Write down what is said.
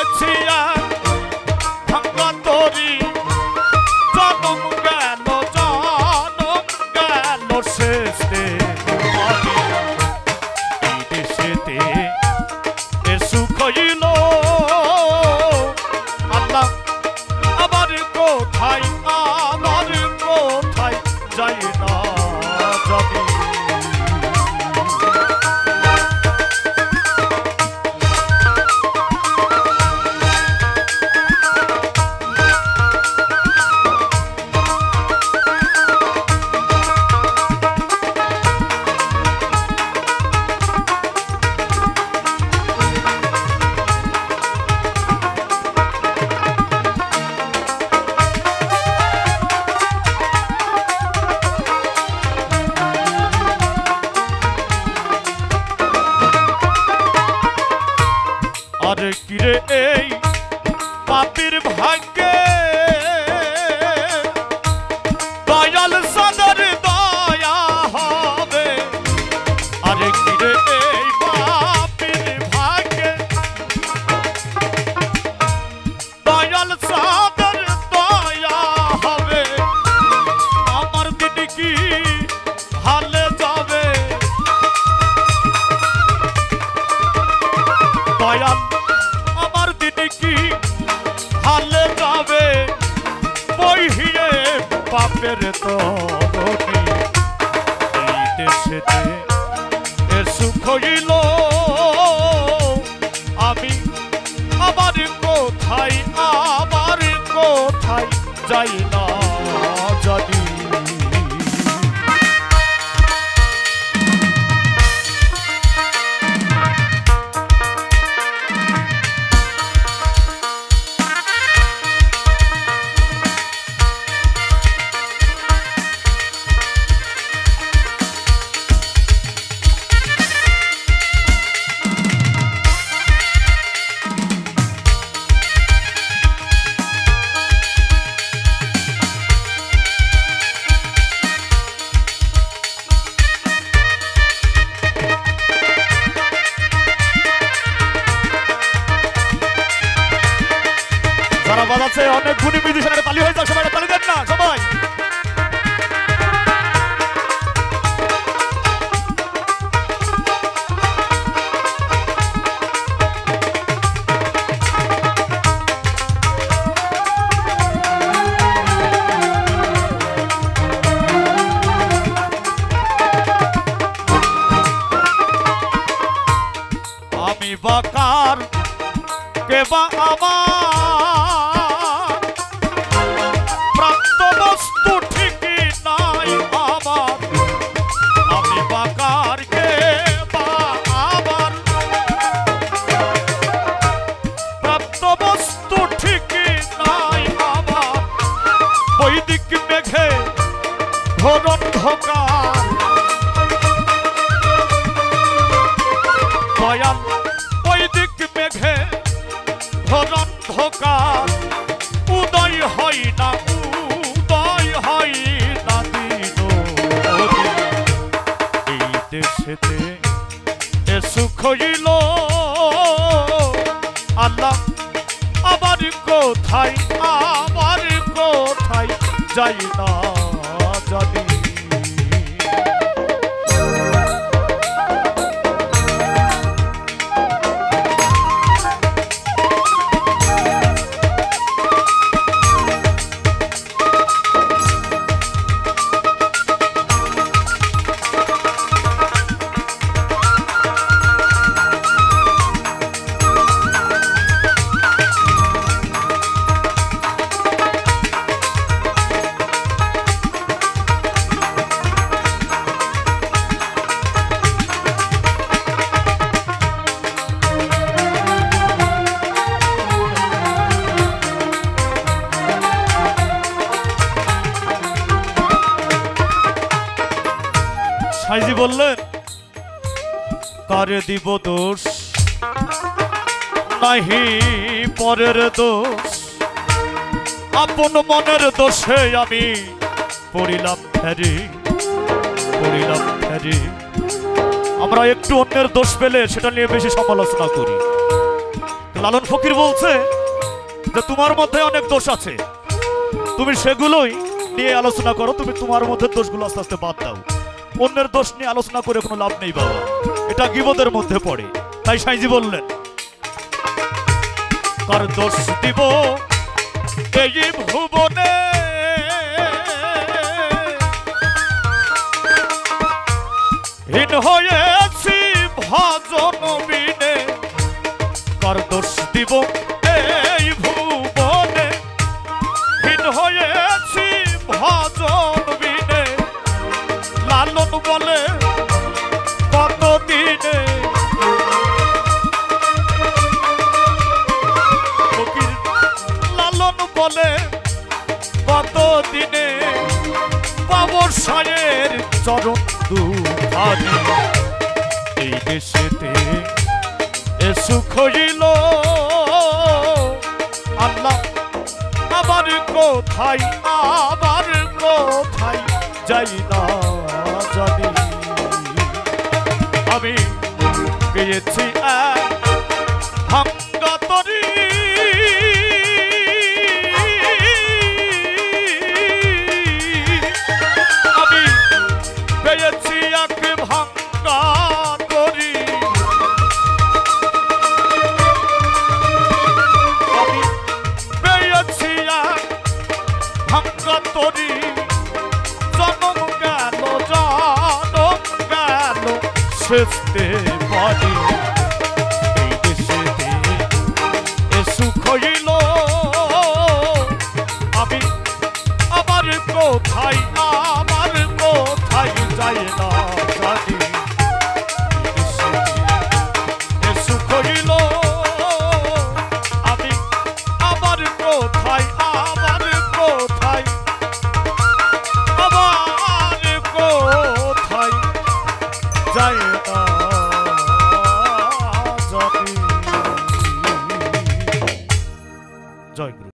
গেছি ভাঙ্গা তরি জনম গেল শেষে দেশেতে এ সুখ হইল আল্লাহ আমার কোথায় যাই না যাবি আরে কিরে এই পাপীর ভাগ্যে দয়াল সাদর দয়া হবে আরে কিরে এই পাপীর ভাগ্যে দয়াল সাদর দয়া হবে আমার দিন কি হালে যাবে দয়াল আমার দিদি কি হালে যাবে বহিয়ে পাপের তরণী এই দেশেতে এ সুখ হইল আমি আমার কোথায় যাই না জানি যারা বাজাচ্ছে অনেক গুণী মিউজিশিয়ানের তালি হয়ে যাক সবাই তালি দেন না সবাই আমি বাকার কে বা আমার প্রাপ্ত বস্তু ঠিকই নাই আমার আমি বাকার কে বা আমার প্রাপ্ত বস্তু ঠিকই নাই আমার বৈদিক মেঘে ঘোর অন্ধকার দয়াল বৈদিক মেঘে ঘোর অন্ধকার উদয় হয় না দিন এই দেশেতে এ সুখ হইল আল্লাহ আমার কোথায় যাই না জানি সাইজি বললেন কারে দিব দোষ নাহি পরের দোষ আপন মনের দোষে আমি পড়িলাম ফেরি আমরা একটু অন্যের দোষ পেলে সেটা নিয়ে বেশি সমালোচনা করি লালন ফকির বলছে যে তোমার মধ্যে অনেক দোষ আছে, তুমি সেগুলোই নিয়ে আলোচনা করো, তুমি তোমার মধ্যে দোষগুলো আস্তে আস্তে বাদ দাও। অন্যের দোষ নিয়ে আলোচনা করে কোনো লাভ নেই বাবা, এটা গীবতের মধ্যে পড়ে। তাই সাইজি বললেন, কার দোষ দিব এই ভুবনে, হীন হয়েছি ভজন বিনে, কার দোষ দিব এই ভুবনে, হীন হয়েছি ভজন বিনে। লালন বলে কতদিনে, ফকির লালন বলে কতদিনে, পাবো সায়ের চরণ দুখানি। এই দেশেতে এ সুখ হইল আল্লাহ আবার কোথায়, আবার কোথায় যাই না জানি। আমি পেয়েছি এক ভাঙ্গা তরি, আমি পেয়েছি এক ভাঙ্গা তরি, আমি পেয়েছি এক ভাঙ্গা তরি। জনম গেল জনম গেল সেচতে পারি, এই দেশেতে এ সুখ হইল আমি আবার কোথায়, আবার কোথায় যাই না জানি। এই দেশেতে এ সুখ হইল আমি আবার কোথায়, আবার কোথায়, আবার কোথায় যাই না জানি। জয় গুরু।